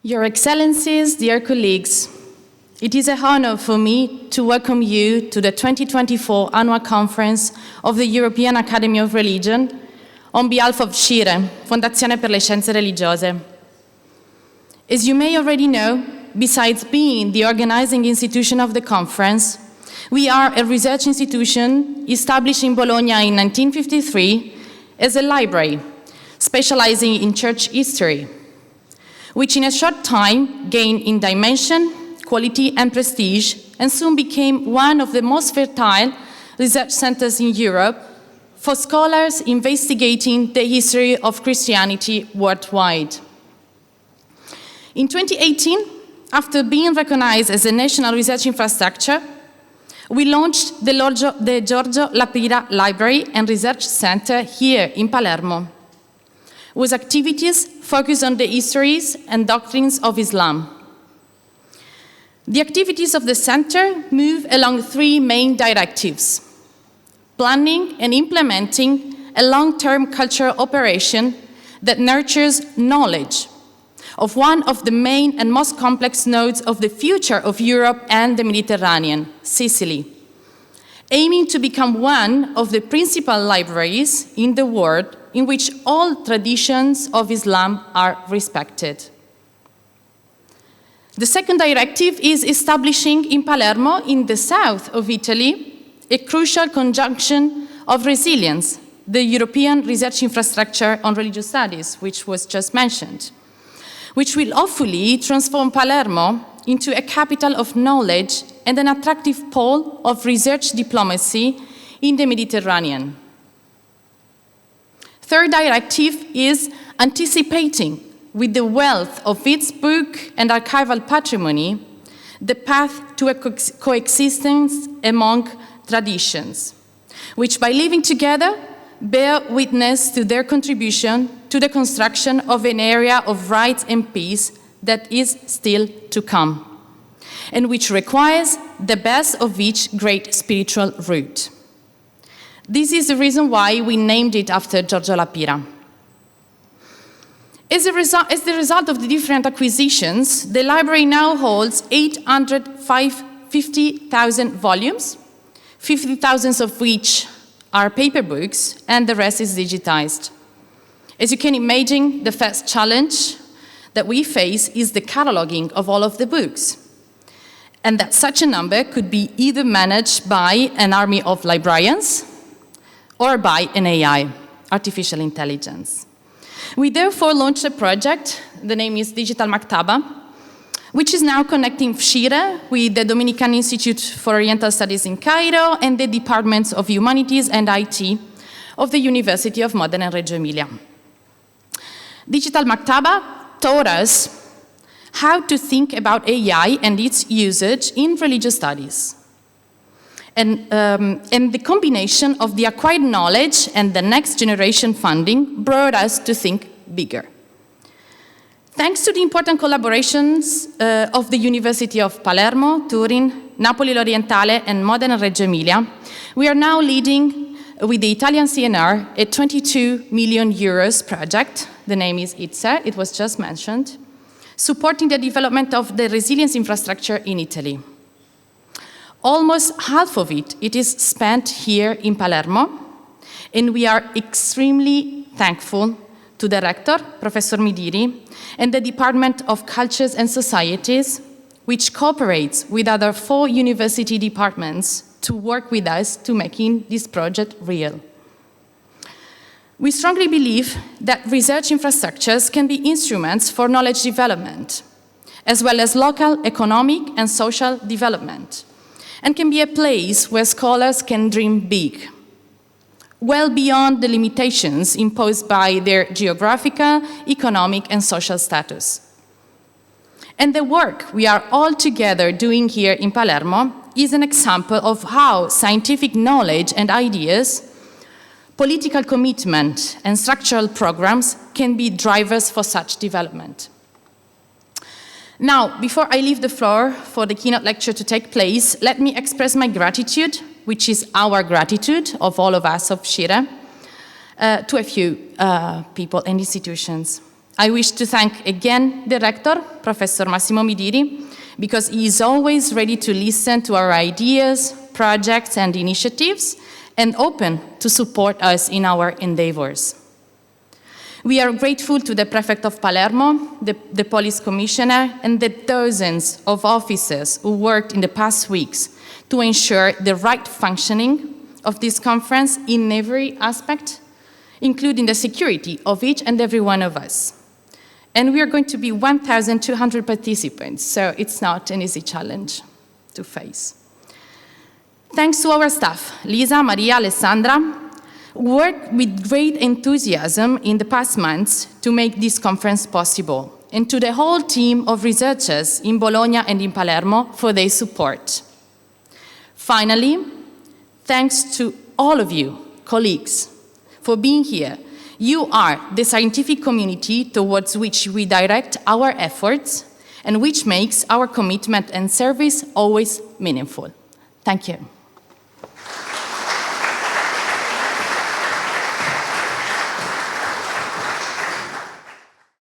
Your Excellencies, dear colleagues, it is an honor for me to welcome you to the 2024 Annual Conference of the European Academy of Religion on behalf of FSCIRE, Fondazione per le Scienze Religiose. As you may already know, besides being the organizing institution of the conference, we are a research institution established in Bologna in 1953 as a library specializing in church history, which in a short time gained in dimension, quality and prestige, and soon became one of the most fertile research centers in Europe for scholars investigating the history of Christianity worldwide. In 2018, after being recognized as a national research infrastructure, we launched the Giorgio Lapira Library and Research Center here in Palermo, with activities focused on the histories and doctrines of Islam. The activities of the center move along three main directives: planning and implementing a long-term cultural operation that nurtures knowledge of one of the main and most complex nodes of the future of Europe and the Mediterranean, Sicily, aiming to become one of the principal libraries in the world in which all traditions of Islam are respected. The second directive is establishing in Palermo, in the south of Italy, a crucial conjunction of resilience, the European research infrastructure on religious studies, which was just mentioned, which will hopefully transform Palermo into a capital of knowledge and an attractive pole of research diplomacy in the Mediterranean. Third directive is anticipating, with the wealth of its book and archival patrimony, the path to a coexistence among traditions, which by living together bear witness to their contribution to the construction of an area of rights and peace that is still to come, and which requires the best of each great spiritual root. This is the reason why we named it after Giorgio Lapira. As the result of the different acquisitions, the library now holds 850,000 volumes, 50,000 of which are paper books, and the rest is digitized. As you can imagine, the first challenge that we face is the cataloging of all of the books, and that such a number could be either managed by an army of librarians or by an AI, artificial intelligence. We therefore launched a project, the name is Digital Maktaba, which is now connecting FSCIRE with the Dominican Institute for Oriental Studies in Cairo and the Departments of Humanities and IT of the University of Modena and Reggio Emilia. Digital Maktaba taught us how to think about AI and its usage in religious studies. And the combination of the acquired knowledge and the next generation funding brought us to think bigger. Thanks to the important collaborations of the University of Palermo, Turin, Napoli L'Orientale, and Modena Reggio Emilia, we are now leading with the Italian CNR a 22 million euros project. The name is Exec, it was just mentioned, supporting the development of the resilience infrastructure in Italy. Almost half of it is spent here in Palermo, and we are extremely thankful to the rector, Professor Midiri, and the Department of Cultures and Societies, which cooperates with other 4 university departments to work with us to making this project real. We strongly believe that research infrastructures can be instruments for knowledge development, as well as local economic and social development, and can be a place where scholars can dream big, well beyond the limitations imposed by their geographical, economic, and social status. And the work we are all together doing here in Palermo is an example of how scientific knowledge and ideas, political commitment, and structural programs can be drivers for such development. Now, before I leave the floor for the keynote lecture to take place, let me express my gratitude, which is our gratitude of all of us of FSCIRE, to a few people and institutions. I wish to thank again the rector, Professor Massimo Midiri, because he is always ready to listen to our ideas, projects, and initiatives, and open to support us in our endeavors. We are grateful to the Prefect of Palermo, the Police Commissioner, and the dozens of officers who worked in the past weeks to ensure the right functioning of this conference in every aspect, including the security of each and every one of us. And we are going to be 1,200 participants, so it's not an easy challenge to face. Thanks to our staff, Lisa, Maria, Alessandra, who worked with great enthusiasm in the past months to make this conference possible, and to the whole team of researchers in Bologna and in Palermo for their support. Finally, thanks to all of you, colleagues, for being here. You are the scientific community towards which we direct our efforts and which makes our commitment and service always meaningful. Thank you.